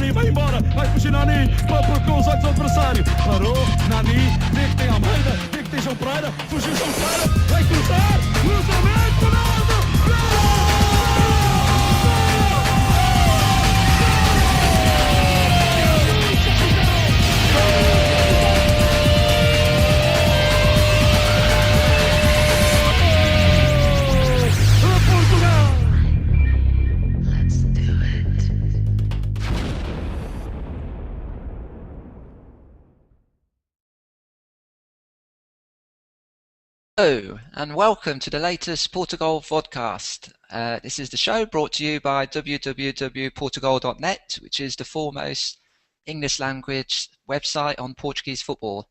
Nani vai embora, vai fugir Nani, procurou os olhos do adversário, parou, Nani, vê que tem Almeida, vê que tem João Pereira, fugiu João Pereira, vai cruzar, cruzamento, Ronaldo, Hello and welcome to the latest PortuGOAL vodcast. This is the show brought to you by www.portugal.net, which is the foremost English language website on Portuguese football.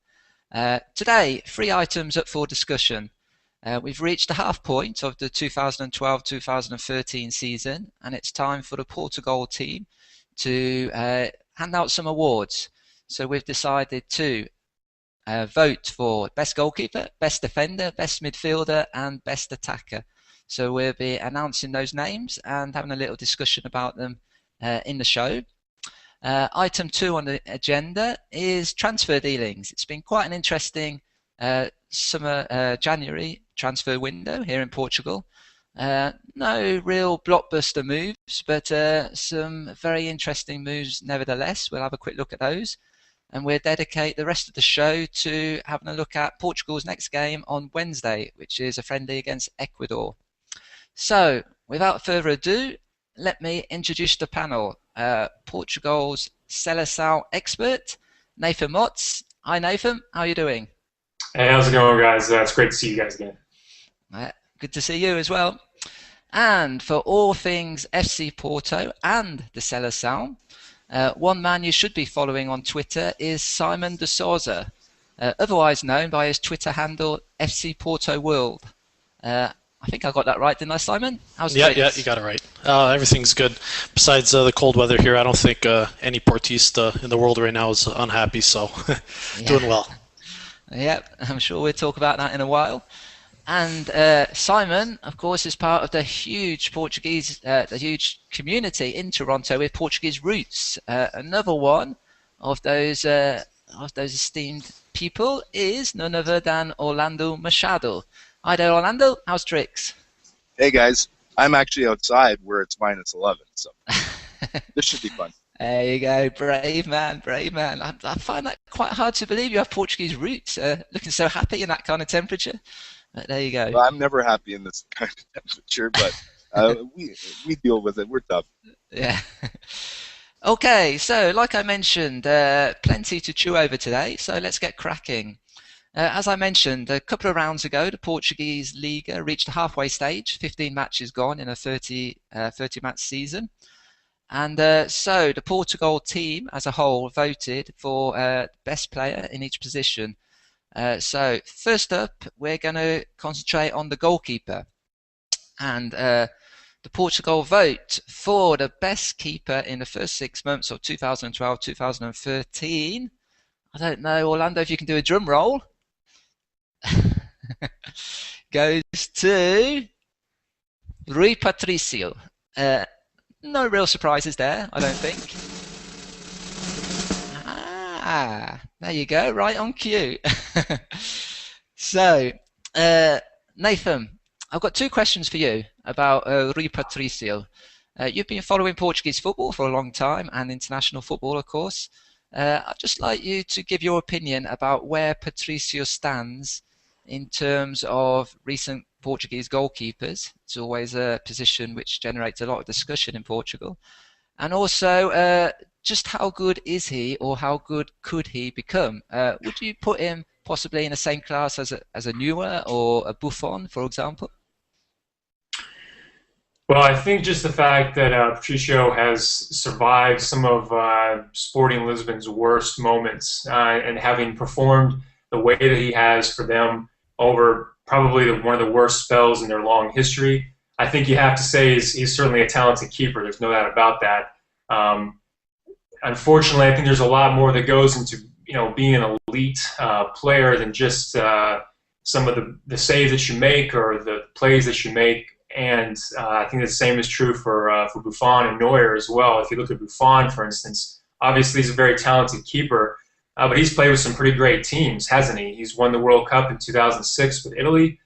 Today, 3 items up for discussion. We've reached the half point of the 2012-2013 season, and it's time for the PortuGOAL team to hand out some awards. So we've decided to vote for best goalkeeper, best defender, best midfielder and best attacker. So we'll be announcing those names and having a little discussion about them in the show. Item 2 on the agenda is transfer dealings. It's been quite an interesting summer January transfer window here in Portugal. No real blockbuster moves, but some very interesting moves nevertheless. We'll have a quick look at those. And we'll dedicate the rest of the show to having a look at Portugal's next game on Wednesday, which is a friendly against Ecuador. So, without further ado, let me introduce the panel. Portugal's Seleção expert, Nathan Motz. Hi Nathan, how are you doing? Hey, how's it going, guys? It's great to see you guys again. Good to see you as well. And for all things FC Porto and the Seleção, one man you should be following on Twitter is Simon de Souza, otherwise known by his Twitter handle FC Porto World. I think I got that right, didn't I, Simon? Yeah, you got it right. Everything's good. Besides the cold weather here, I don't think any Portista in the world right now is unhappy, so doing well. Yep, I'm sure we'll talk about that in a while. And Simon, of course, is part of the huge Portuguese, the huge community in Toronto with Portuguese roots. Another one of those esteemed people is none other than Orlando Machado. Hi there, Orlando. How's tricks? Hey guys, I'm actually outside where it's -11, so this should be fun. There you go, brave man, brave man. I find that quite hard to believe you have Portuguese roots, looking so happy in that kind of temperature. But there you go. Well, I'm never happy in this kind of temperature, but we deal with it. We're tough. Yeah. Okay, so like I mentioned, plenty to chew over today, so let's get cracking. As I mentioned, a couple of rounds ago, the Portuguese Liga reached the halfway stage, 15 matches gone in a 30-match season. And so the Portugal team as a whole voted for best player in each position. So first up, we're going to concentrate on the goalkeeper. And the Portugal vote for the best keeper in the first 6 months of 2012-2013. I don't know, Orlando, if you can do a drum roll. Goes to Rui Patricio. No real surprises there, I don't think. There you go, right on cue. So, Nathan, I've got 2 questions for you about Rui Patricio. You've been following Portuguese football for a long time and international football, of course. I'd just like you to give your opinion about where Patricio stands in terms of recent Portuguese goalkeepers. It's always a position which generates a lot of discussion in Portugal. And also, just how good is he, or how good could he become? Would you put him possibly in the same class as a Neuer or a Buffon, for example? Well, I think just the fact that Patricio has survived some of Sporting Lisbon's worst moments and having performed the way that he has for them over probably one of the worst spells in their long history, I think you have to say he's certainly a talented keeper. There's no doubt about that. Unfortunately, I think there's a lot more that goes into being an elite player than just some of the saves that you make or the plays that you make. And I think the same is true for Buffon and Neuer as well. If you look at Buffon, for instance, Obviously, he's a very talented keeper, but he's played with some pretty great teams, hasn't he? He's won the World Cup in 2006 with Italy.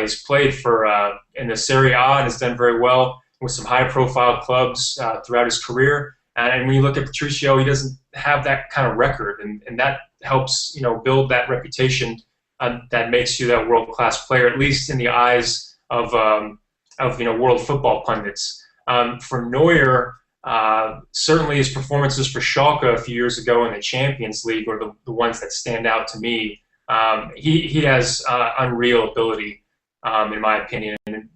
He's played for in the Serie A and has done very well with some high-profile clubs throughout his career. And when you look at Patricio, he doesn't have that kind of record, and that helps build that reputation that makes you that world-class player, at least in the eyes of world football pundits. For Neuer, certainly his performances for Schalke a few years ago in the Champions League are the ones that stand out to me. He has unreal ability, in my opinion, and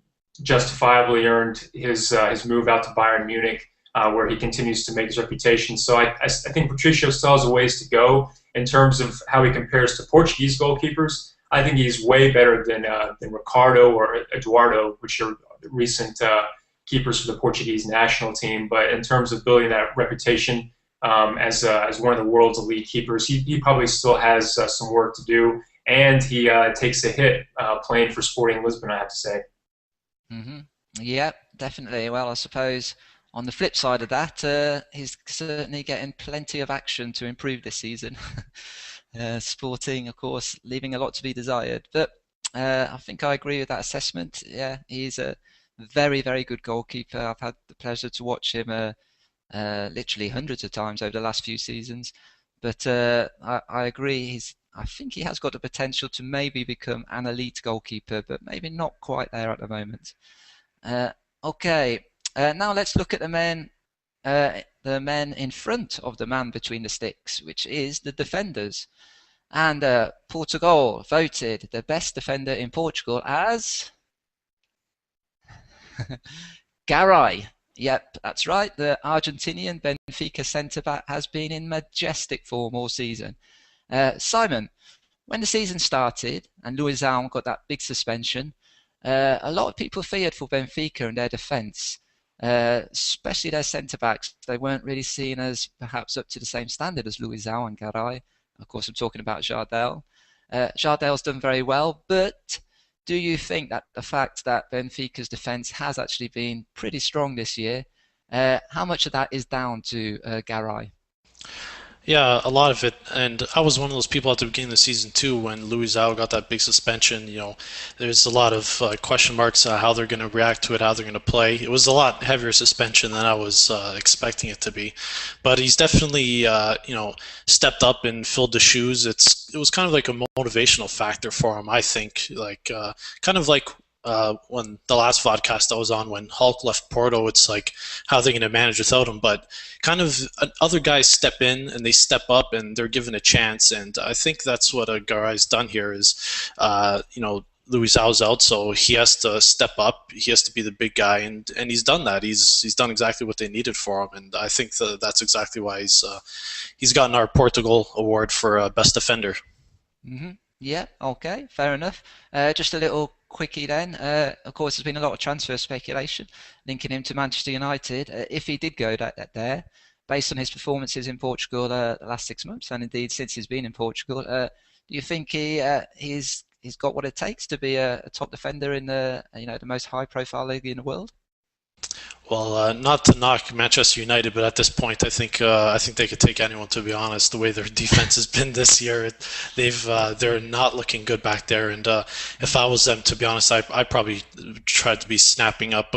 justifiably earned his move out to Bayern Munich, where he continues to make his reputation. So I think Patricio still has a ways to go in terms of how he compares to Portuguese goalkeepers. I think he's way better than Ricardo or Eduardo, which are recent keepers for the Portuguese national team. But in terms of building that reputation as one of the world's elite keepers, he probably still has some work to do. And he takes a hit playing for Sporting Lisbon, I have to say. Mm-hmm. Yeah, definitely. Well, I suppose on the flip side of that, he's certainly getting plenty of action to improve this season. Sporting, of course, leaving a lot to be desired. But I think I agree with that assessment. Yeah, he's a very, very good goalkeeper. I've had the pleasure to watch him literally hundreds of times over the last few seasons. But I agree. I think he has got the potential to maybe become an elite goalkeeper, but maybe not quite there at the moment. Okay, now let's look at the men in front of the man between the sticks, which is the defenders. And Portugal voted the best defender in Portugal as Garay. Yep, that's right. The Argentinian Benfica centre-back has been in majestic form all season. Simon, when the season started and Luizão got that big suspension, a lot of people feared for Benfica and their defence, especially their centre-backs. They weren't really seen as perhaps up to the same standard as Luizão and Garay. Of course, I'm talking about Jardel. Jardel's done very well, but do you think that the fact that Benfica's defence has actually been pretty strong this year, how much of that is down to Garay? Yeah, a lot of it, and I was one of those people at the beginning of the season too when Luizão got that big suspension. There's a lot of question marks how they're going to react to it, how they're going to play. It was a lot heavier suspension than I was expecting it to be, but he's definitely stepped up and filled the shoes. It was kind of like a motivational factor for him, I think, kind of like when the last vodcast I was on, when Hulk left Porto, it's like how they're going to manage without him. But kind of other guys step in and they step up and they're given a chance. And I think that's what Garay's done here is, Luizão's out, so he has to step up. He has to be the big guy, and he's done that. He's done exactly what they needed for him, and I think that's exactly why he's gotten our Portugal award for best defender. Mm-hmm. Yeah, okay, fair enough. Just a little quickie then. Of course, there's been a lot of transfer speculation linking him to Manchester United. If he did go there, based on his performances in Portugal the last 6 months, and indeed since he's been in Portugal, do you think he's got what it takes to be a top defender in the most high-profile league in the world? Well, not to knock Manchester United, but at this point, I think they could take anyone. To be honest, the way their defense has been this year, they're not looking good back there. And if I was them, to be honest, I probably tried to be snapping up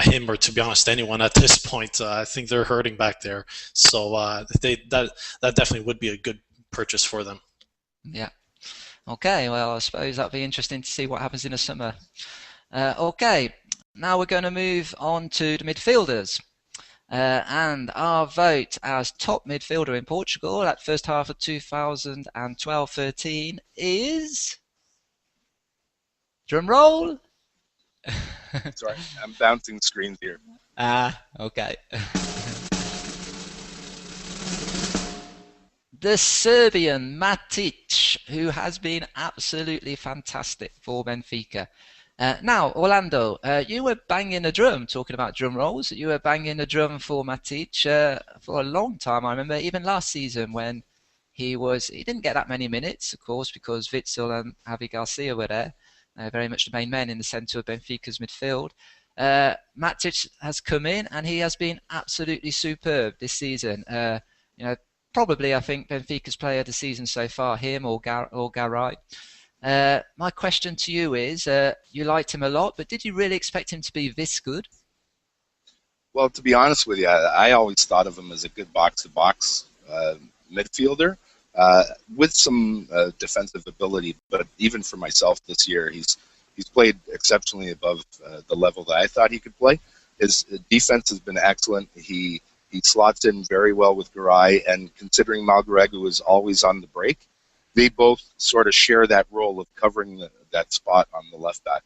him, or to be honest, anyone at this point. I think they're hurting back there, so that definitely would be a good purchase for them. Yeah. Okay. Well, I suppose that'll be interesting to see what happens in the summer. Okay. Now we're going to move on to the midfielders. And our vote as top midfielder in Portugal at first half of 2012-13 is... Drum roll! Sorry, I'm bouncing screens here. Okay. The Serbian Matic, who has been absolutely fantastic for Benfica. Now, Orlando, you were banging a drum, talking about drum rolls. You were banging a drum for Matic for a long time. I remember even last season when he didn't get that many minutes, of course, because Witsel and Javi Garcia were there, very much the main men in the centre of Benfica's midfield. Matic has come in and he has been absolutely superb this season. Probably I think Benfica's player of the season so far, him or Garay. My question to you is, you liked him a lot, but did you really expect him to be this good? Well, to be honest with you, I always thought of him as a good box-to-box midfielder with some defensive ability. But even for myself this year, he's played exceptionally above the level that I thought he could play. His defense has been excellent. He slots in very well with Garay, and considering Malgaregu is always on the break, they both sort of share that role of covering that spot on the left back.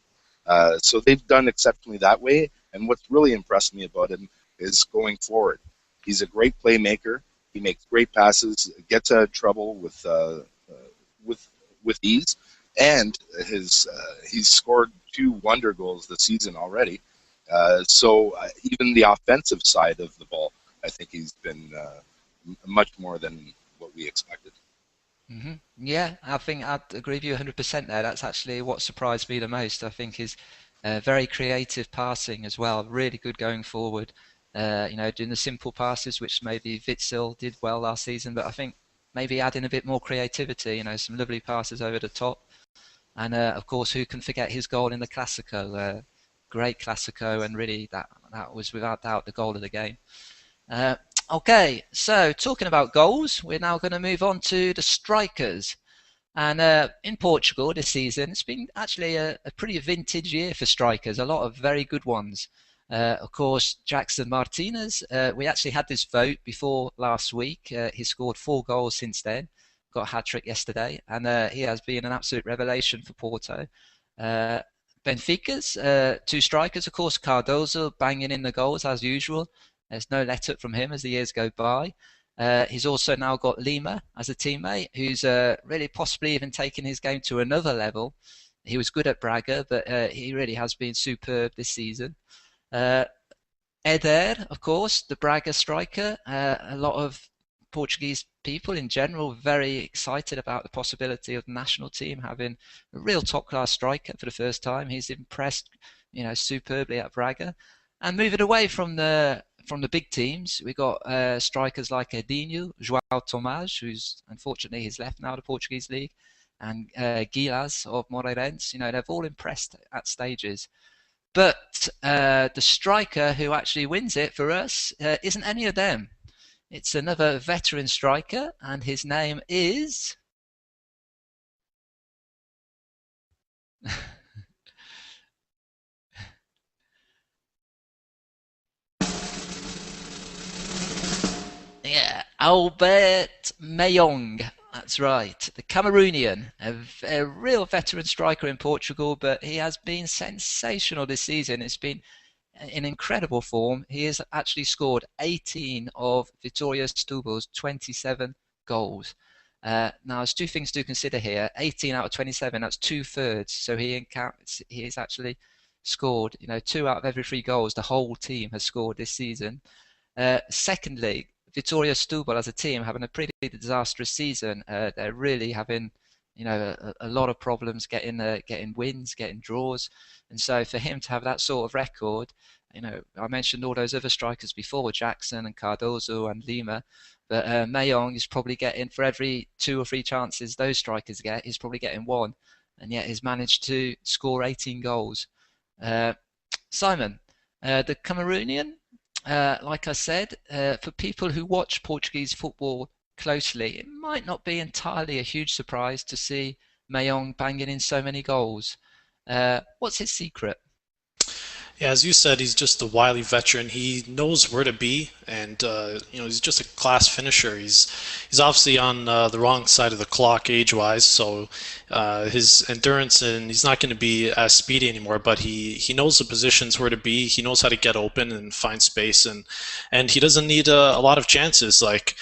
So they've done exceptionally that way. And what's really impressed me about him is going forward. He's a great playmaker. He makes great passes, gets out of trouble with ease, and he's scored 2 wonder goals this season already. So even the offensive side of the ball, I think he's been much more than what we expected. Mm-hmm. Yeah, I think I'd agree with you 100% there. That's actually what surprised me the most. I think his very creative passing as well, really good going forward. Doing the simple passes, which maybe Witsel did well last season, but I think maybe adding a bit more creativity, some lovely passes over the top. And of course, who can forget his goal in the Clásico? Great Clásico, and really that was without doubt the goal of the game. Okay, so talking about goals, we're now going to move on to the strikers. And in Portugal this season, it's been actually a pretty vintage year for strikers, a lot of very good ones. Of course, Jackson Martinez, we actually had this vote before last week. He's scored 4 goals since then, got a hat-trick yesterday, and he has been an absolute revelation for Porto. Benfica's 2 strikers, of course, Cardoso banging in the goals as usual. There's no let-up from him as the years go by. He's also now got Lima as a teammate, who's really possibly even taken his game to another level. He was good at Braga, but he really has been superb this season. Eder, of course, the Braga striker. A lot of Portuguese people in general very excited about the possibility of the national team having a real top-class striker for the first time. He's impressed, superbly at Braga. And moving away from the big teams, we got strikers like Edinho, João Tomás, who's unfortunately he's left now the Portuguese league, and Gilas of Moreirense. They've all impressed at stages. But the striker who actually wins it for us isn't any of them. It's another veteran striker, and his name is... Yeah, Albert Mayong. That's right, the Cameroonian, a real veteran striker in Portugal, but he has been sensational this season. It's been in incredible form. He has actually scored 18 of Vitória Setúbal's 27 goals. Now, there's 2 things to consider here. 18 out of 27, that's 2/3. So he has actually scored, 2 out of every 3 goals the whole team has scored this season. Secondly, Vitória Setúbal as a team having a pretty disastrous season. They're really having, a lot of problems getting wins, getting draws, and so for him to have that sort of record, I mentioned all those other strikers before, Jackson and Cardoso and Lima, but Mayong is probably getting, for every 2 or 3 chances those strikers get, he's probably getting 1, and yet he's managed to score 18 goals. Simon, the Cameroonian. Like I said, for people who watch Portuguese football closely, it might not be entirely a huge surprise to see Mayong banging in so many goals. What's his secret? Yeah, as you said, he's just a wily veteran. He knows where to be, and he's just a class finisher. He's obviously on the wrong side of the clock age-wise, so his endurance, and he's not going to be as speedy anymore. But he knows the positions where to be. He knows how to get open and find space, and he doesn't need a lot of chances like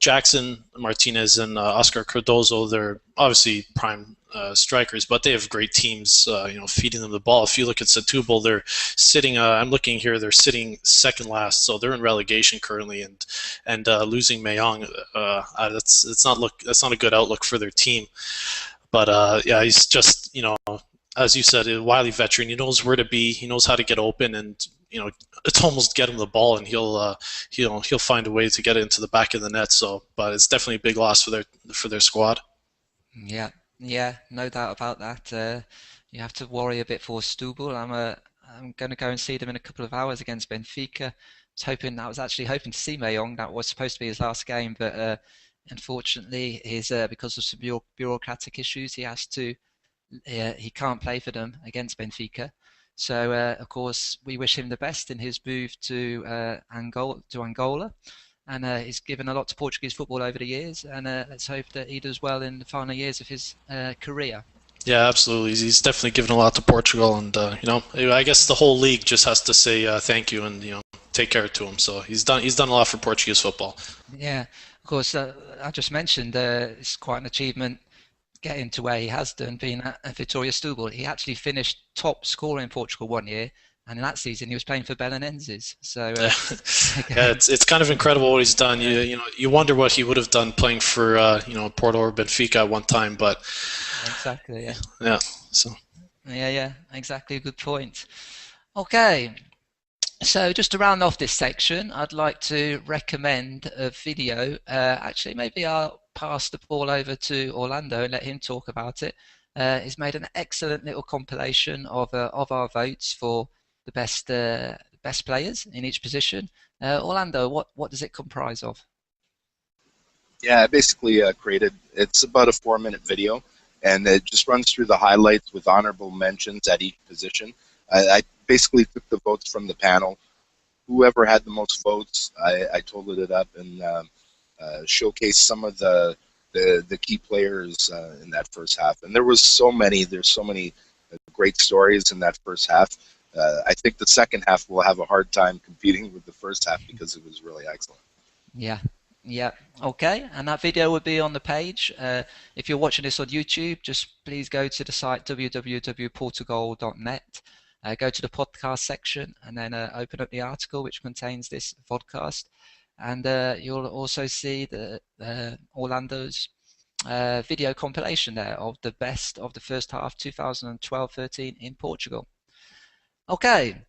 Jackson Martinez and Oscar Cardoso. They're obviously prime strikers, but they have great teams, feeding them the ball. If you look at Setúbal, they're sitting. I'm looking here; they're sitting second last, so they're in relegation currently, and losing Mayong, that's not a good outlook for their team. But yeah, he's just, as you said, a wily veteran. He knows where to be. He knows how to get open, and it's almost get him the ball, and he'll find a way to get it into the back of the net. So, but it's definitely a big loss for their squad. Yeah, yeah, no doubt about that. You have to worry a bit for Stubble. I'm going to go and see them in a couple of hours against Benfica. I was actually hoping to see Mayong. That was supposed to be his last game, but unfortunately, because of some bureaucratic issues, he can't play for them against Benfica. So, of course, we wish him the best in his move to Angola. And he's given a lot to Portuguese football over the years, and let's hope that he does well in the final years of his career. Yeah, absolutely. He's definitely given a lot to Portugal, and I guess the whole league just has to say thank you and take care to him. So he's done a lot for Portuguese football. Yeah, of course. I just mentioned it's quite an achievement getting to where he has done, being at Vitória Setúbal. He actually finished top scorer in Portugal one year, and in that season he was playing for Belenenses. So yeah, it's kind of incredible what he's done. You wonder what he would have done playing for Porto or Benfica at one time, but exactly, yeah. Yeah. So. Yeah, exactly. Good point. Okay. So just to round off this section, I'd like to recommend a video. Actually, maybe I'll pass the ball over to Orlando and let him talk about it. He's made an excellent little compilation of our votes for the best players in each position. Orlando, what does it comprise of? Yeah, I basically created. It's about a 4-minute video, and it just runs through the highlights with honorable mentions at each position. I basically took the votes from the panel. Whoever had the most votes, I totaled it up and showcased some of the key players in that first half. And there's so many great stories in that first half. I think the second half will have a hard time competing with the first half because it was really excellent. Yeah. Okay. And that video will be on the page. If you're watching this on YouTube, just please go to the site www.portugal.net. Go to the podcast section and then open up the article which contains this podcast. And you'll also see the Orlando's video compilation there of the best of the first half 2012-13 in Portugal. Okay,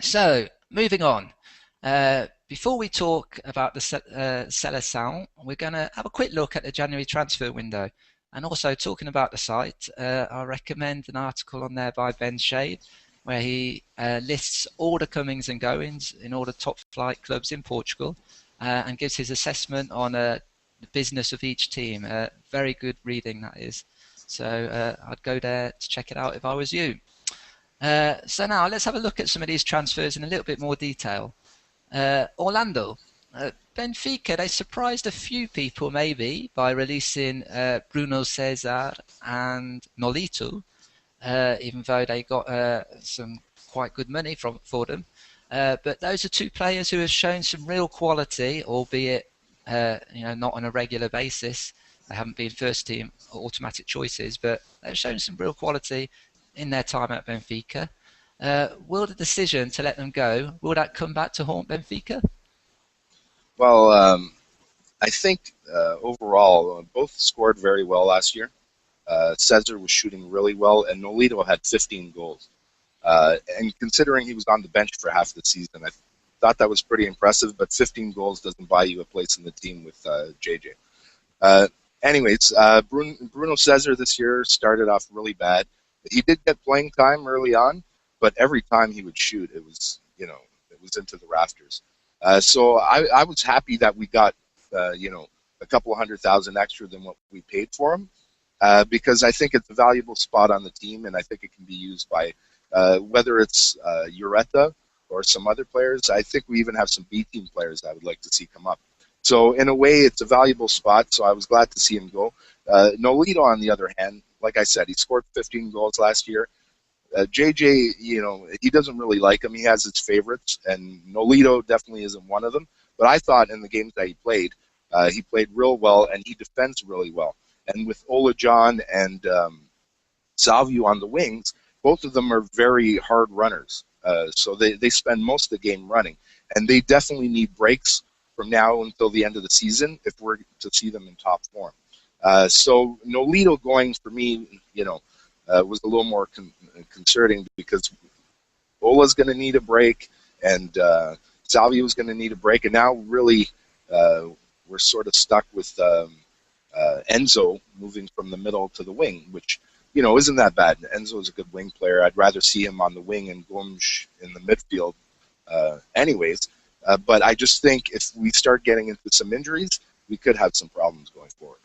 so moving on. Before we talk about the Seleção, we're going to have a quick look at the January transfer window. And also talking about the site, I recommend an article on there by Ben Shade, where he lists all the comings and goings in all the top flight clubs in Portugal and gives his assessment on the business of each team. Very good reading, that is. So I'd go there to check it out if I was you. So now let's have a look at some of these transfers in a little bit more detail. Orlando. Benfica, they surprised a few people maybe by releasing Bruno César and Nolito, even though they got some quite good money for them. But those are two players who have shown some real quality, albeit not on a regular basis. They haven't been first team automatic choices, but they've shown some real quality in their time at Benfica. Will the decision to let them go, will that come back to haunt Benfica? Well, I think overall both scored very well last year. Cesar was shooting really well, and Nolito had 15 goals. And considering he was on the bench for half the season, I thought that was pretty impressive, but 15 goals doesn't buy you a place in the team with JJ. Anyways, Bruno Cesar this year started off really bad. He did get playing time early on, but every time he would shoot, it was into the rafters. So I was happy that we got a couple of 100,000 extra than what we paid for him, because I think it's a valuable spot on the team, and I think it can be used by whether it's Ureta or some other players. I think we even have some B team players that I would like to see come up. So in a way, it's a valuable spot. So I was glad to see him go. Nolito, on the other hand, like I said, he scored 15 goals last year. JJ, he doesn't really like him. He has his favorites, and Nolito definitely isn't one of them. But I thought in the games that he played real well, and he defends really well. And with Ola John and Salvio on the wings, both of them are very hard runners. So they spend most of the game running. And they definitely need breaks from now until the end of the season if we're to see them in top form. So Nolito going, for me, was a little more concerning, because Ola's going to need a break. and Salvio was going to need a break, and now really we're sort of stuck with Enzo moving from the middle to the wing, which isn't that bad. Enzo is a good wing player. I'd rather see him on the wing and Gomes in the midfield, anyways. But I just think if we start getting into some injuries, we could have some problems going forward.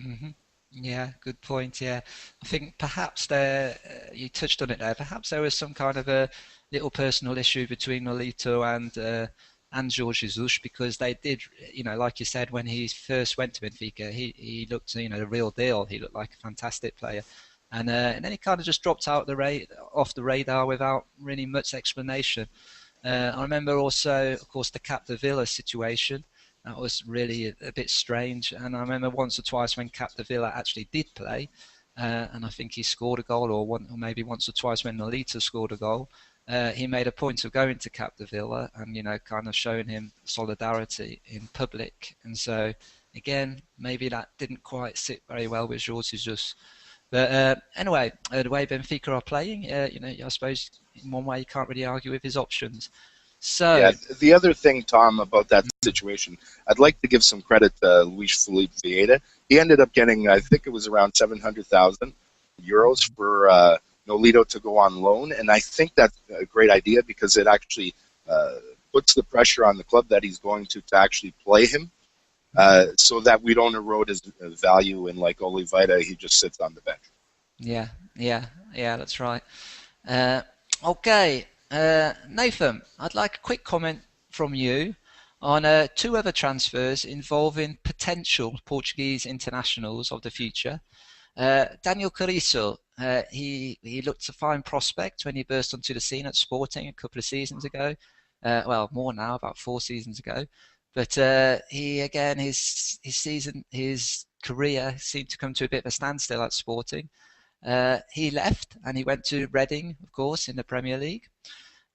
Mm-hmm. Yeah, good point. Yeah, I think perhaps there, you touched on it there. Perhaps there was some kind of a little personal issue between Nolito and Jorge Jesus, because they did, like you said, when he first went to Benfica, he looked, the real deal. He looked like a fantastic player, and then he kind of just dropped out off the radar without really much explanation. I remember also, of course, the Capdevila situation. That was really a bit strange. And I remember once or twice when Capdevila actually did play, and I think he scored a goal, or maybe once or twice when Nolito scored a goal, he made a point of going to Capdevila and, kind of showing him solidarity in public. And so, again, maybe that didn't quite sit very well with Jorge Jesus. But anyway, the way Benfica are playing, I suppose in one way you can't really argue with his options. So yeah, the other thing, Tom, about that situation, I'd like to give some credit to Luis Felipe Vieira. He ended up getting, I think it was around 700,000 euros for Nolito to go on loan, and I think that's a great idea because it actually puts the pressure on the club that he's going to actually play him, so that we don't erode his value. And like Oliveira, he just sits on the bench. Yeah, that's right. Okay. Nathan, I'd like a quick comment from you on two other transfers involving potential Portuguese internationals of the future. Daniel Carriço, he looked a fine prospect when he burst onto the scene at Sporting a couple of seasons ago. Well, more now, about 4 seasons ago. But his career seemed to come to a bit of a standstill at Sporting. He left and he went to Reading, of course, in the Premier League.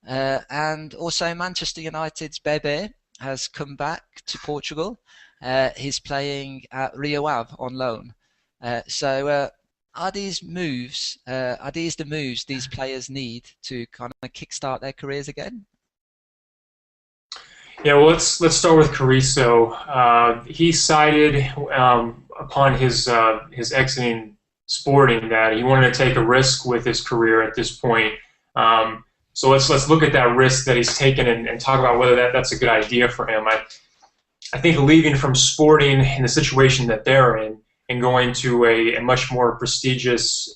And also Manchester United's Bebe has come back to Portugal. He's playing at Rio Ave on loan. So are these the moves these players need to kind of kickstart their careers again? Yeah, well, let's start with Carriço. He cited upon his exiting Sporting that he wanted to take a risk with his career at this point. So let's look at that risk that he's taken and talk about whether that's a good idea for him. I think leaving from Sporting in the situation that they're in and going to a much more prestigious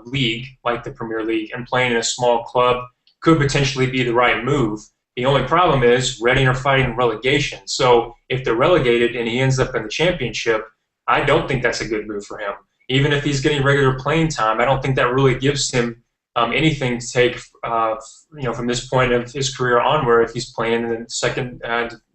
league like the Premier League and playing in a small club could potentially be the right move. The only problem is Reading are fighting relegation. So if they're relegated and he ends up in the Championship, I don't think that's a good move for him. Even if he's getting regular playing time, I don't think that really gives him anything to take, from this point of his career onward if he's playing in the second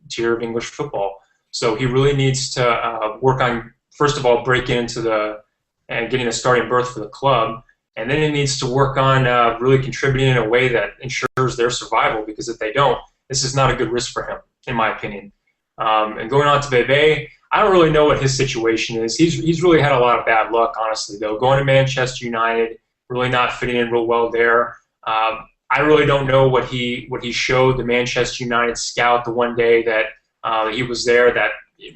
tier of English football. So he really needs to work on, first of all, breaking into getting a starting berth for the club, and then he needs to work on really contributing in a way that ensures their survival, because if they don't, this is not a good risk for him, in my opinion. And going on to Bebe, I don't really know what his situation is. He's really had a lot of bad luck, honestly, though. Going to Manchester United, really not fitting in real well there. I really don't know what he showed the Manchester United scout the one day that he was there that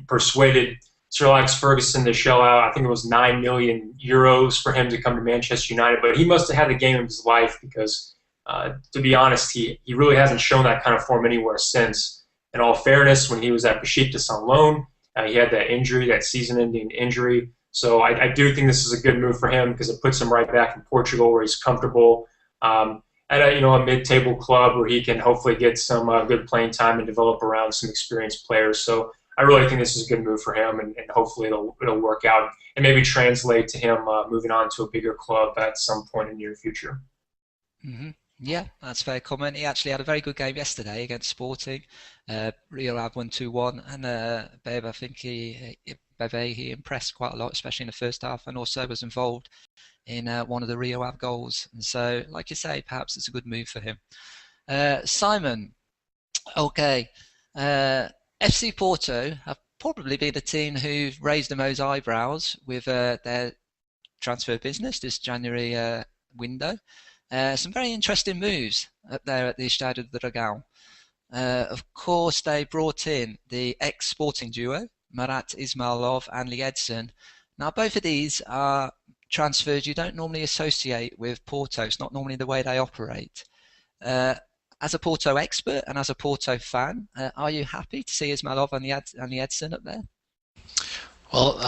persuaded Sir Alex Ferguson to shell out, I think it was 9 million euros for him to come to Manchester United. But he must have had the game of his life because, to be honest, he really hasn't shown that kind of form anywhere since. In all fairness, when he was at Besiktas on loan, he had that injury, that season-ending injury. So I do think this is a good move for him because it puts him right back in Portugal where he's comfortable, at a mid-table club where he can hopefully get some good playing time and develop around some experienced players. So I really think this is a good move for him, and hopefully it'll work out and maybe translate to him moving on to a bigger club at some point in the near future. Mm-hmm. Yeah, that's a fair comment. He actually had a very good game yesterday against Sporting. Rio Ave won 2-1, and Bebe, I think he impressed quite a lot, especially in the first half, and also was involved in one of the Rio Ave goals. And so, like you say, perhaps it's a good move for him. Simon, okay, FC Porto have probably been the team who've raised the most eyebrows with their transfer business this January window. Some very interesting moves up there at the Estádio do Dragão. of course, they brought in the ex-Sporting duo, Marat Ismailov and Liedson. Now, both of these are transfers you don't normally associate with Porto. It's not normally the way they operate. As a Porto expert and as a Porto fan, are you happy to see Ismailov and Liedson up there? Well,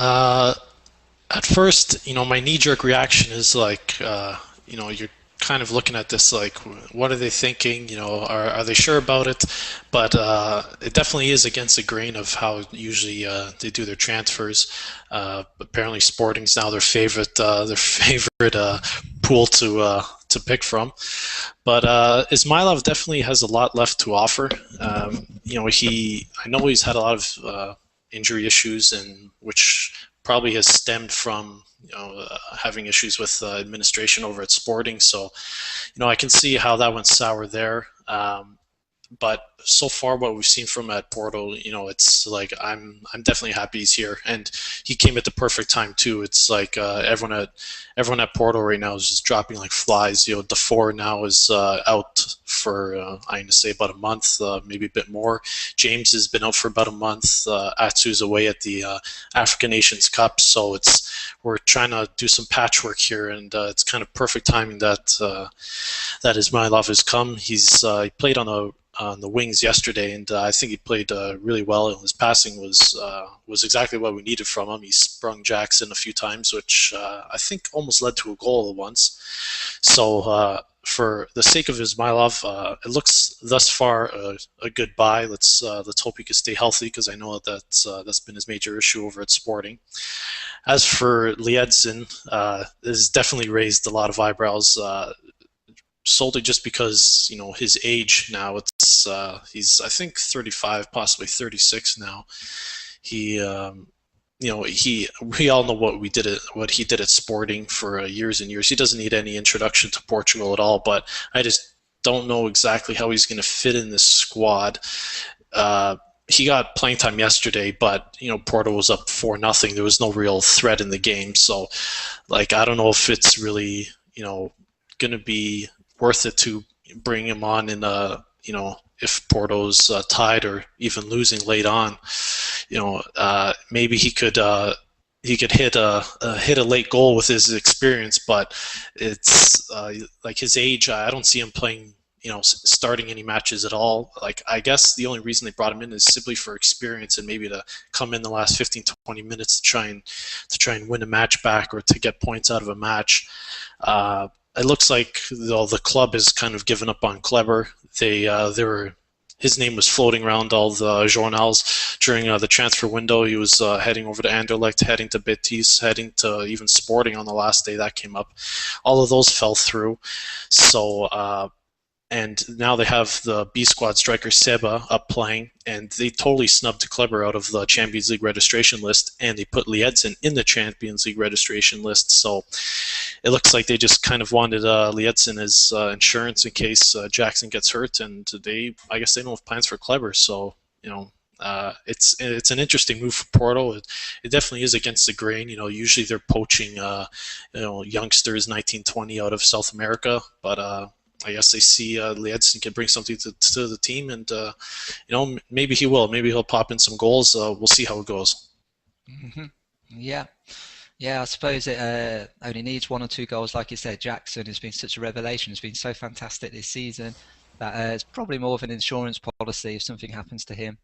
at first, my knee-jerk reaction is like, you're kind of looking at this like, what are they thinking? Are they sure about it? But it definitely is against the grain of how usually they do their transfers. Apparently, Sporting's now their favorite pool to pick from. But Ismailov definitely has a lot left to offer. I know he's had a lot of injury issues, and which probably has stemmed from having issues with administration over at Sporting. So, I can see how that went sour there. But so far, what we've seen from at Porto, it's like I'm definitely happy he's here, and he came at the perfect time too. It's like everyone at Porto right now is just dropping like flies. Defour now is out for I'm gonna say about a month, maybe a bit more. James has been out for about a month. Atsu's away at the African Nations Cup, so we're trying to do some patchwork here, and it's kind of perfect timing that Ismailov has come. He played on the wings yesterday, and I think he played really well. His passing was exactly what we needed from him. He sprung Jackson a few times, which I think almost led to a goal once. So for the sake of Ismailov, it looks thus far a good buy. Let's hope he can stay healthy, because I know that's been his major issue over at Sporting. As for Liedson, this definitely raised a lot of eyebrows. Solely just because his age now. He's I think 35, possibly 36 now. We all know what he did at Sporting for years and years. He doesn't need any introduction to Portugal at all. But I just don't know exactly how he's going to fit in this squad. He got playing time yesterday, but Porto was up 4-0. There was no real threat in the game. So, I don't know if it's really going to be worth it to bring him on in if Porto's tied or even losing late on. Maybe he could hit a late goal with his experience, but it's like his age. I don't see him playing starting any matches at all. I guess the only reason they brought him in is simply for experience and maybe to come in the last 15-20 minutes to try and win a match back or to get points out of a match. It looks like the club has kind of given up on Kleber. His name was floating around all the journals during the transfer window. He was heading over to Anderlecht, heading to Betis, heading to even Sporting on the last day that came up. All of those fell through. So and now they have the B squad striker Seba up playing, and they totally snubbed Kleber out of the Champions League registration list, and they put Liedson in the Champions League registration list. So it looks like they just kind of wanted Liedson as insurance in case Jackson gets hurt, and I guess they don't have plans for Kleber. So it's an interesting move for Porto. It definitely is against the grain. Usually they're poaching youngsters 19-20 out of South America, but I guess they see Liedson can bring something to the team, and maybe he will. Maybe he'll pop in some goals. We'll see how it goes. Mm-hmm. Yeah, I suppose it only needs 1 or 2 goals, like you said. Jackson has been such a revelation. Has been so fantastic this season that it's probably more of an insurance policy if something happens to him,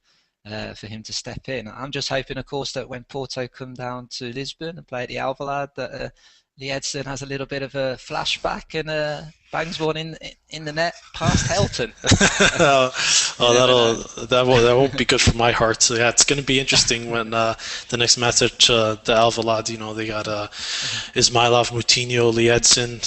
for him to step in. I'm just hoping, of course, that when Porto come down to Lisbon and play at the Alvalade, that Liedson has a little bit of a flashback and bangs one in the net past Helton. That won't be good for my heart. So yeah, it's going to be interesting when the next match at the Alvalade. They got Ismailov, Moutinho, Liedson.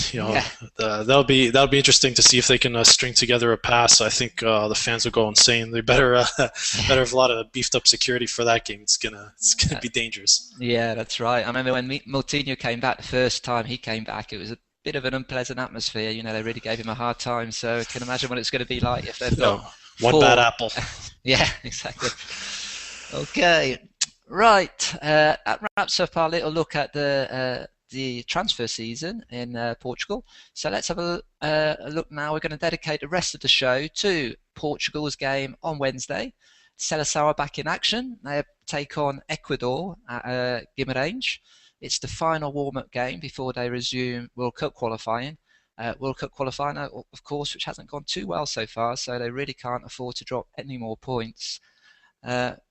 That'll be interesting to see if they can string together a pass. I think the fans will go insane. They better have a lot of beefed up security for that game. It's gonna be dangerous. Yeah, that's right. I remember when Moutinho came back the first time he came back, it was a bit of an unpleasant atmosphere. They really gave him a hard time. So I can imagine what it's going to be like if they've got one bad apple. Yeah, exactly. Okay, right. That wraps up our little look at the the transfer season in Portugal. So let's have a look now. We're going to dedicate the rest of the show to Portugal's game on Wednesday. Seleção are back in action. They take on Ecuador at Guimarães. It's the final warm-up game before they resume World Cup qualifying. World Cup qualifying, of course, which hasn't gone too well so far, so they really can't afford to drop any more points.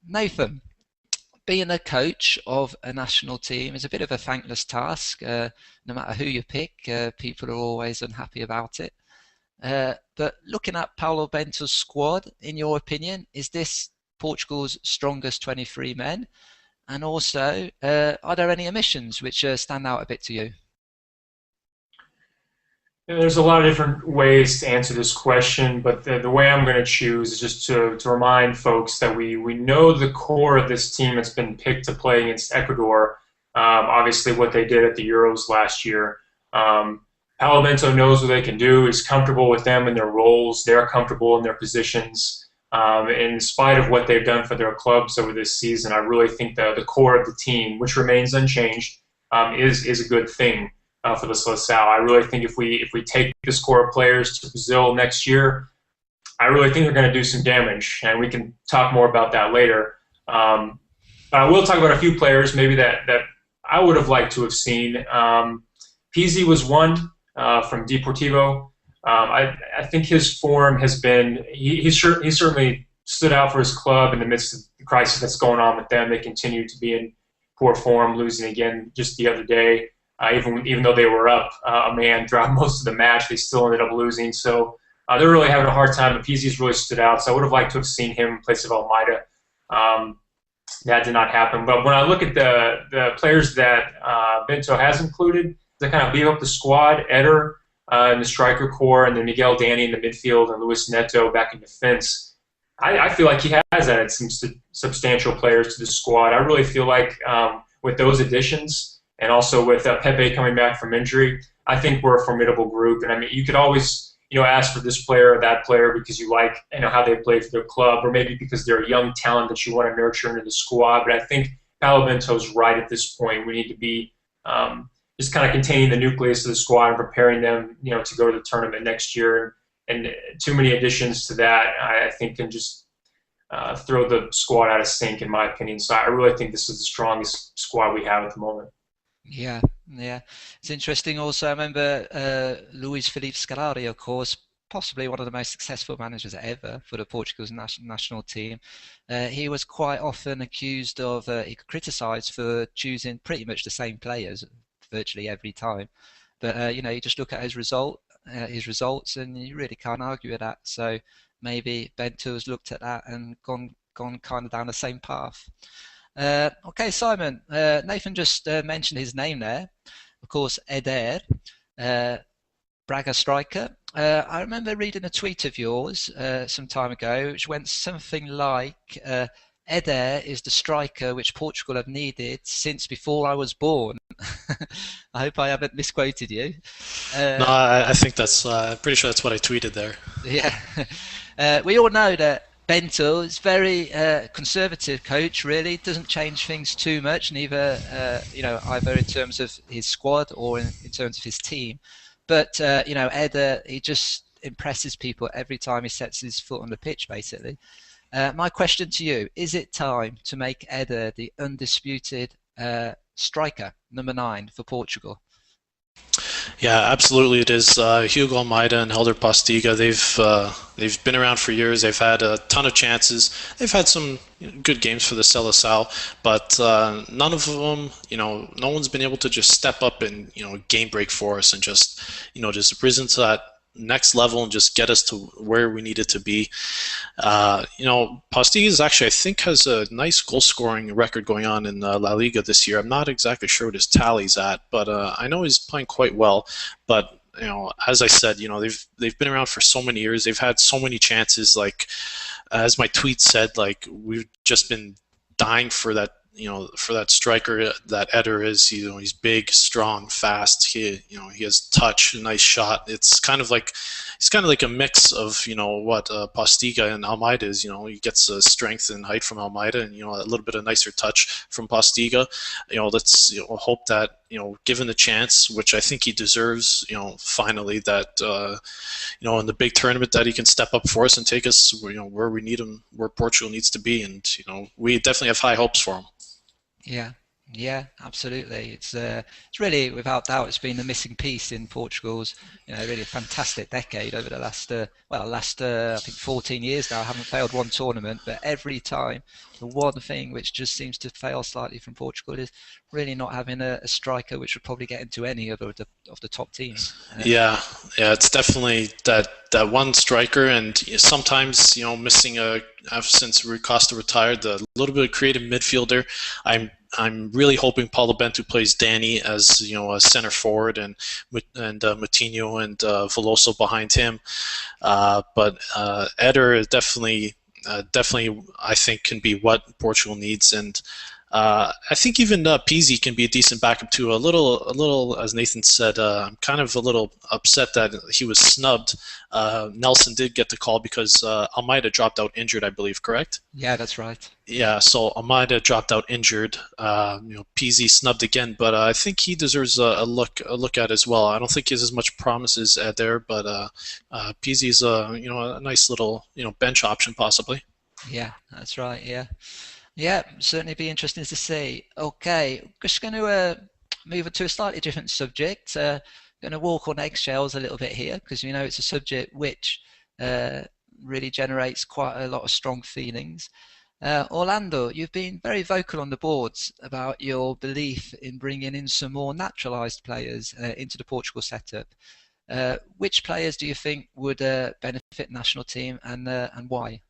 Nathan, being a coach of a national team is a bit of a thankless task. No matter who you pick, people are always unhappy about it. But looking at Paulo Bento's squad, in your opinion, is this Portugal's strongest 23 men? And also, are there any omissions which stand out a bit to you? There's a lot of different ways to answer this question, but the way I'm going to choose is just to remind folks that we know the core of this team that's been picked to play against Ecuador. Obviously, what they did at the Euros last year. Paulo Bento knows what they can do. He's comfortable with them and their roles. They're comfortable in their positions. In spite of what they've done for their clubs over this season, I really think the core of the team, which remains unchanged, is a good thing for the Seleção. I really think if we take this core of players to Brazil next year, I really think they're going to do some damage, and we can talk more about that later. But I will talk about a few players maybe that I would have liked to have seen. Pizzi was one from Deportivo. I think his form has been he certainly stood out for his club in the midst of the crisis that's going on with them. They continue to be in poor form, losing again just the other day. Even though they were up a man throughout most of the match, they still ended up losing. So they're really having a hard time. But Pizzi's really stood out. So I would have liked to have seen him in place of Almeida. That did not happen. But when I look at the players that Bento has included, to kind of beef up the squad, Eder in the striker core, and then Miguel Danny in the midfield, and Luis Neto back in defense. I feel like he has added some substantial players to the squad. I really feel like with those additions, and also with Pepe coming back from injury, I think we're a formidable group. And I mean, you could always ask for this player or that player because you like how they play for their club, or maybe because they're a young talent that you want to nurture into the squad. But I think Paulo Bento's right at this point. We need to be just kind of containing the nucleus of the squad and preparing them, to go to the tournament next year. And too many additions to that, I think, can just throw the squad out of sync, in my opinion. So I really think this is the strongest squad we have at the moment. Yeah. It's interesting also. I remember Luis Felipe Scolari, of course, possibly one of the most successful managers ever for the Portugal's national team. He was quite often accused of, criticised for choosing pretty much the same players virtually every time. But you just look at his results, and you really can't argue with that. So maybe Bento has looked at that and gone kind of down the same path. Okay, Simon, Nathan just mentioned his name there. Of course, Eder, Braga striker. I remember reading a tweet of yours some time ago, which went something like, Eder is the striker which Portugal have needed since before I was born. I hope I haven't misquoted you. No, I think that's, I'm pretty sure that's what I tweeted there. Yeah. We all know that Bento is very conservative coach, really. Doesn't change things too much, neither either in terms of his squad or in terms of his team. But Eder, he just impresses people every time he sets his foot on the pitch, basically. My question to you, is it time to make Eder the undisputed striker, number 9 for Portugal? Yeah, absolutely it is. Hugo Almeida and Helder Postiga, they've been around for years. They've had a ton of chances. They've had some good games for the Seleção, but none of them, no one's been able to just step up and game break for us and just risen to that next level and just get us to where we needed to be. Postiga actually, I think, has a nice goal scoring record going on in La Liga this year. I'm not exactly sure what his tally's at, but I know he's playing quite well. But as I said, they've been around for so many years. They've had so many chances. Like as my tweet said, like we've just been dying for that. For that striker that Eder is. He's big, strong, fast. He has touch, a nice shot. It's kind of like he's kind of like a mix of what Postiga and Almeida is. He gets strength and height from Almeida, and a little bit of nicer touch from Postiga. Let's hope that given the chance, which I think he deserves, finally that in the big tournament that he can step up for us and take us where we need him, where Portugal needs to be, and we definitely have high hopes for him. Yeah, yeah, absolutely. It's really, without doubt, it's been the missing piece in Portugal's, really a fantastic decade over the last I think 14 years now. I haven't failed one tournament, but every time the one thing which just seems to fail slightly from Portugal is really not having a striker which would probably get into any of the top teams. Yeah, it's definitely that one striker, and sometimes missing since Rui Costa retired, the little bit of creative midfielder. I'm really hoping Paulo Bento plays Danny as a center forward, and Moutinho and Veloso behind him. But Eder is definitely I think can be what Portugal needs, and I think even Pizzi can be a decent backup too. A little, as Nathan said, I'm kind of a little upset that he was snubbed. Nelson did get the call because Almeida dropped out injured, I believe, correct? Yeah, that's right. Yeah, so Almeida dropped out injured. Pizzi snubbed again, but I think he deserves a look at as well. I don't think he has as much promise as Eder, but Pizzi's a nice little bench option possibly. Yeah, that's right. Yeah. Yeah, certainly be interesting to see. Okay, just going to move on to a slightly different subject. Going to walk on eggshells a little bit here because it's a subject which really generates quite a lot of strong feelings. Orlando, you've been very vocal on the boards about your belief in bringing in some more naturalized players into the Portugal setup. Which players do you think would benefit the national team, and why?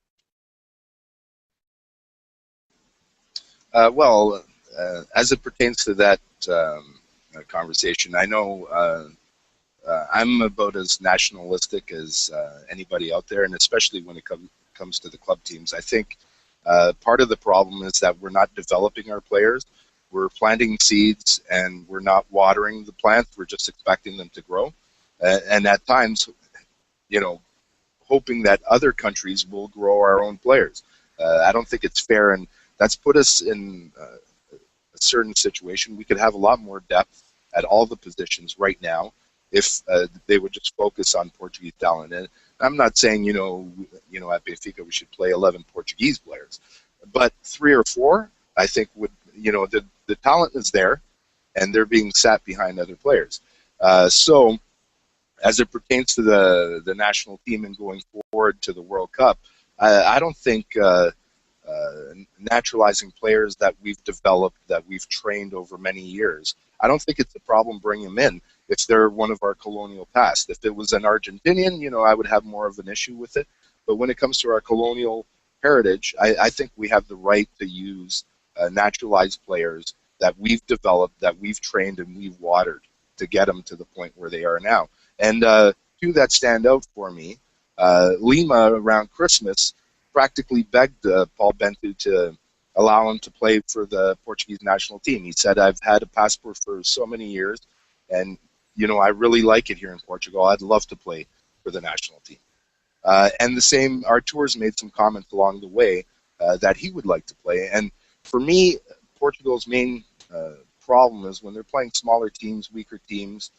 As it pertains to that conversation, I know I'm about as nationalistic as anybody out there, and especially when it comes to the club teams. I think part of the problem is that we're not developing our players. We're planting seeds and we're not watering the plants. We're just expecting them to grow. And at times, hoping that other countries will grow our own players. I don't think it's fair, and that's put us in a certain situation. We could have a lot more depth at all the positions right now if they would just focus on Portuguese talent. And I'm not saying, at Benfica we should play 11 Portuguese players, but 3 or 4, I think would, the talent is there, and they're being sat behind other players. So, as it pertains to the national team and going forward to the World Cup, I don't think naturalizing players that we've developed, that we've trained over many years, I don't think it's a problem bringing them in if they're one of our colonial past. If it was an Argentinian, I would have more of an issue with it. But when it comes to our colonial heritage, I think we have the right to use naturalized players that we've developed, that we've trained, and we've watered to get them to the point where they are now. And two that stand out for me, Lima around Christmas practically begged Paul Bento to allow him to play for the Portuguese national team. He said, I've had a passport for so many years, and I really like it here in Portugal. I'd love to play for the national team. And the same, Artur's made some comments along the way that he would like to play. And for me, Portugal's main problem is when they're playing smaller teams, weaker teams,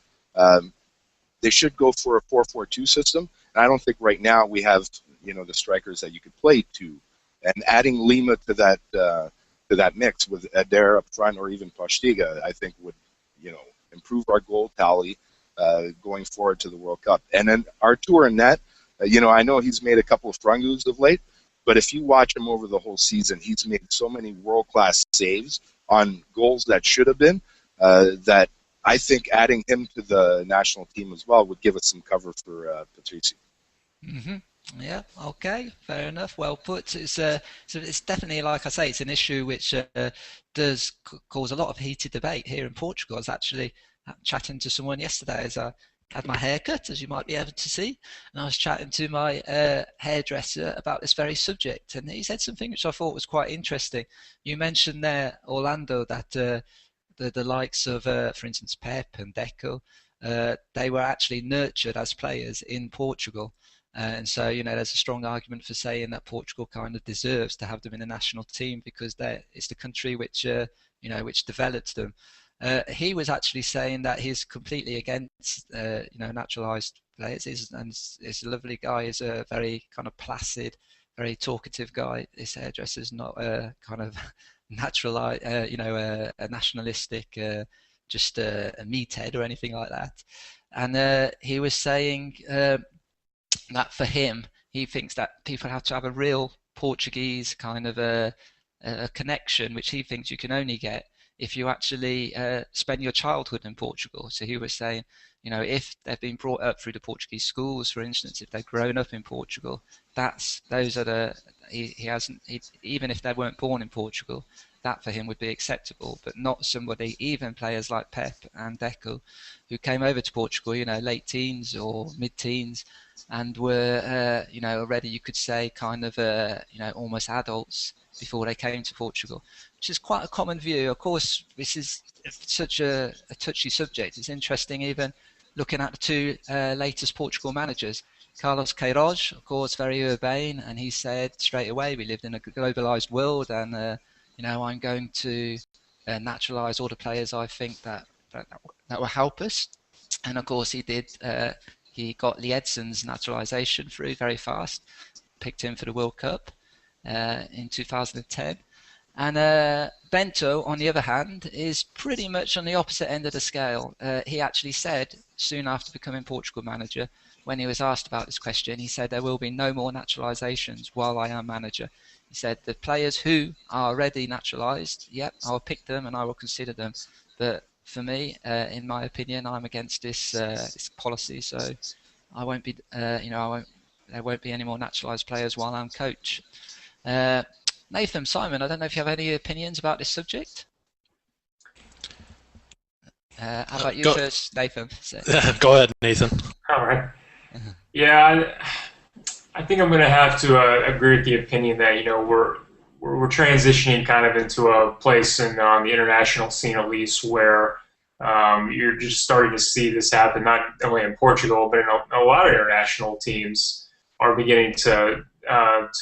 they should go for a 4-4-2 system. And I don't think right now we have the strikers that you could play to. And adding Lima to that mix with Eder up front or even Postiga, I think would improve our goal tally going forward to the World Cup. And then Artur in net, I know he's made a couple of frungus of late, but if you watch him over the whole season, he's made so many world-class saves on goals that should have been that I think adding him to the national team as well would give us some cover for Patricio. Mm-hmm. Yeah, okay, fair enough, well put. So it's definitely, like I say, it's an issue which does cause a lot of heated debate here in Portugal. I was actually chatting to someone yesterday as I had my haircut, as you might be able to see, and I was chatting to my hairdresser about this very subject, and he said something which I thought was quite interesting. You mentioned there, Orlando, that the likes of, for instance, Pep and Deco they were actually nurtured as players in Portugal. And so, there's a strong argument for saying that Portugal kind of deserves to have them in the national team because it's the country which, which developed them. He was actually saying that he's completely against, naturalized players. He's a lovely guy. He's a very kind of placid, very talkative guy. His hairdresser's not a kind of naturalized, a nationalistic, just a meathead or anything like that. And he was saying that for him, he thinks that people have to have a real Portuguese kind of a connection, which he thinks you can only get if you actually spend your childhood in Portugal. So he was saying, if they've been brought up through the Portuguese schools, for instance, if they've grown up in Portugal, even if they weren't born in Portugal, that for him would be acceptable, but not somebody, even players like Pep and Deco, who came over to Portugal, late teens or mid-teens, and were, already, you could say, kind of, almost adults before they came to Portugal, which is quite a common view. Of course, this is such a touchy subject. It's interesting even looking at the two latest Portugal managers. Carlos Queiroz, of course, very urbane, and he said straight away, we lived in a globalized world, and I'm going to naturalize all the players I think that will help us. And of course, he did. He got Liedson's naturalization through very fast, picked him for the World Cup in 2010. And Bento, on the other hand, is pretty much on the opposite end of the scale. He actually said, soon after becoming Portugal manager, when he was asked about this question, he said there will be no more naturalizations while I am manager. He said the players who are already naturalized, yep, I'll pick them and I will consider them. But for me, in my opinion, I'm against this policy. So I won't be, there won't be any more naturalized players while I'm coach. Nathan, Simon, I don't know if you have any opinions about this subject. How about you first, Nathan? Go ahead, Nathan. All right. Yeah, I think I'm going to have to agree with the opinion that we're transitioning kind of into a place on the international scene, at least, where you're just starting to see this happen, not only in Portugal, but in a lot of international teams are beginning to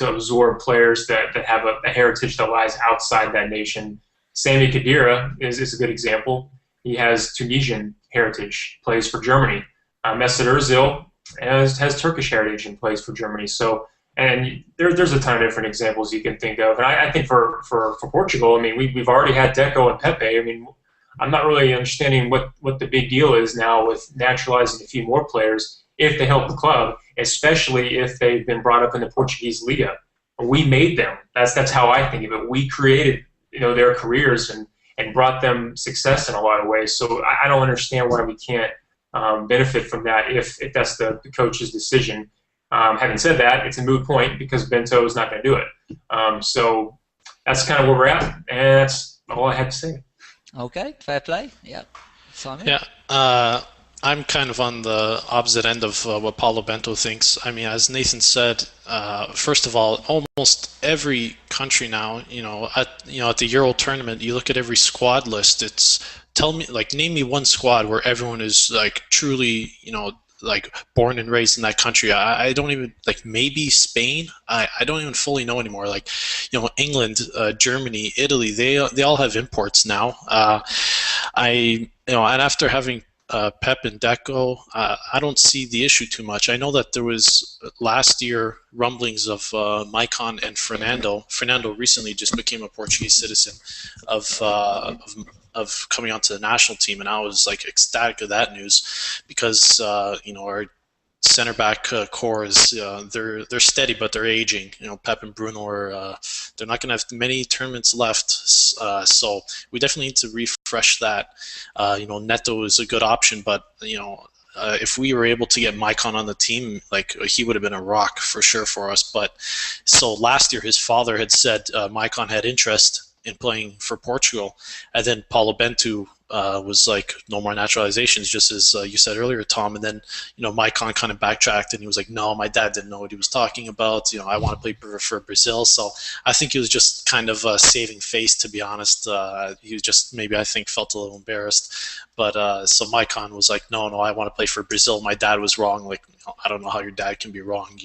absorb players that have a heritage that lies outside that nation. Sami Khedira is a good example. He has Tunisian heritage, plays for Germany. Mesut Ozil has Turkish heritage and plays for Germany. So, and there's a ton of different examples you can think of. And I think for Portugal, I mean, we've already had Deco and Pepe. I mean, I'm not really understanding what the big deal is now with naturalizing a few more players if they help the club, especially if they've been brought up in the Portuguese Liga. We made them. That's how I think of it. We created their careers and brought them success in a lot of ways. So I don't understand why we can't benefit from that if that's the coach's decision. Having said that, it's a moot point because Bento is not going to do it. So that's kind of where we're at, and that's all I have to say. Okay, fair play. Yeah, Simon? Yeah, I'm kind of on the opposite end of what Paulo Bento thinks. I mean, as Nathan said, first of all, almost every country now, at the Euro tournament, you look at every squad list. It's name me one squad where everyone is truly, born and raised in that country. I don't even maybe Spain. I don't even fully know anymore. England, Germany, Italy. They all have imports now. And after having Pep and Deco, I don't see the issue too much. I know that there was last year rumblings of Maicon and Fernando. Fernando recently just became a Portuguese citizen of coming onto the national team, and I was ecstatic of that news because our center back core is they're steady, but they're aging. Pep and Bruno are they're not going to have many tournaments left, so we definitely need to refresh that. Neto is a good option, but if we were able to get Maicon on the team, he would have been a rock for sure for us. But so last year, his father had said Maicon had interest in playing for Portugal, and then Paulo Bento was like no more naturalizations, just as you said earlier, Tom. And then Maicon kind of backtracked and he was like, no, my dad didn't know what he was talking about. I want to play for Brazil. So I think he was just kind of saving face, to be honest. He was just maybe, I think, felt a little embarrassed. But so Maicon was like, no, I want to play for Brazil. My dad was wrong. Like, I don't know how your dad can be wrong.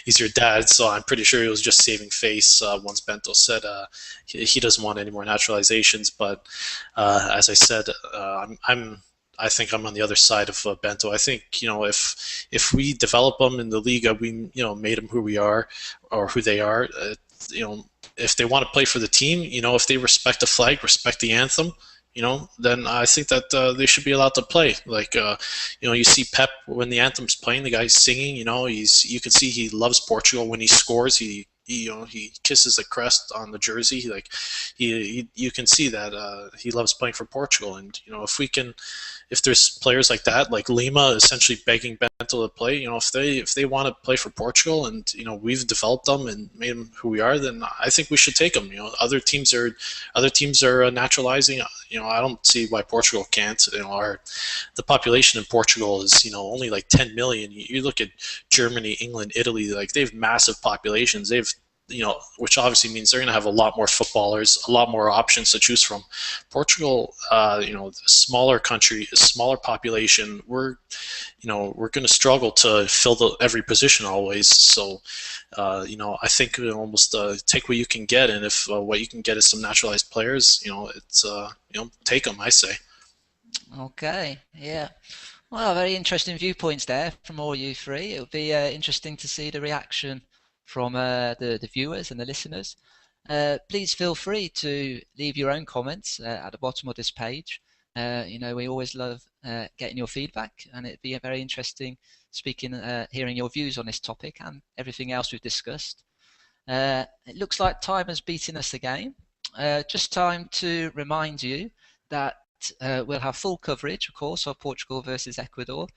He's your dad. So I'm pretty sure he was just saving face once Bento said he doesn't want any more naturalizations. But as I said, I think I'm on the other side of Bento. I think if we develop them in the Liga, we made them who we are or who they are. If they want to play for the team, if they respect the flag, respect the anthem, then I think that they should be allowed to play. Like, you see Pep when the anthem's playing, the guy's singing. You can see he loves Portugal. When he scores, he kisses the crest on the jersey. Like, you can see that he loves playing for Portugal. And if there's players like that, like Lima, essentially begging Bento to play, if they want to play for Portugal, and we've developed them and made them who we are, then I think we should take them. Other teams are naturalizing. I don't see why Portugal can't. The population in Portugal is only like 10 million. You look at Germany, England, Italy, like they have massive populations. They've which obviously means they're going to have a lot more footballers, a lot more options to choose from. Portugal, smaller country, smaller population, we're going to struggle to fill every position always. So, I think almost take what you can get, and if what you can get is some naturalized players, it's take them, I say. Okay, yeah. Well, very interesting viewpoints there from all you three. It'll be interesting to see the reaction from the viewers and the listeners. Please feel free to leave your own comments at the bottom of this page. We always love getting your feedback, and it'd be very interesting hearing your views on this topic and everything else we've discussed. It looks like time has beaten us again. Just time to remind you that we'll have full coverage, of course, of Portugal versus Ecuador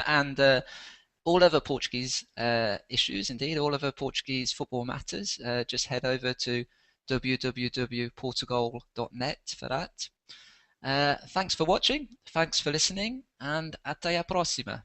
and all other Portuguese issues, indeed, all other Portuguese football matters. Just head over to www.portugal.net for that. Thanks for watching, thanks for listening, and até a próxima.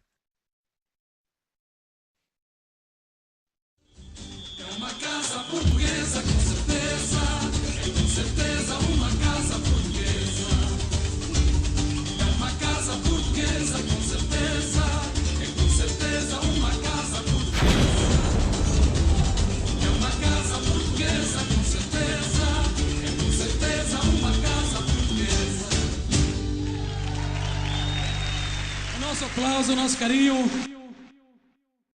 Nosso aplauso, nosso carinho.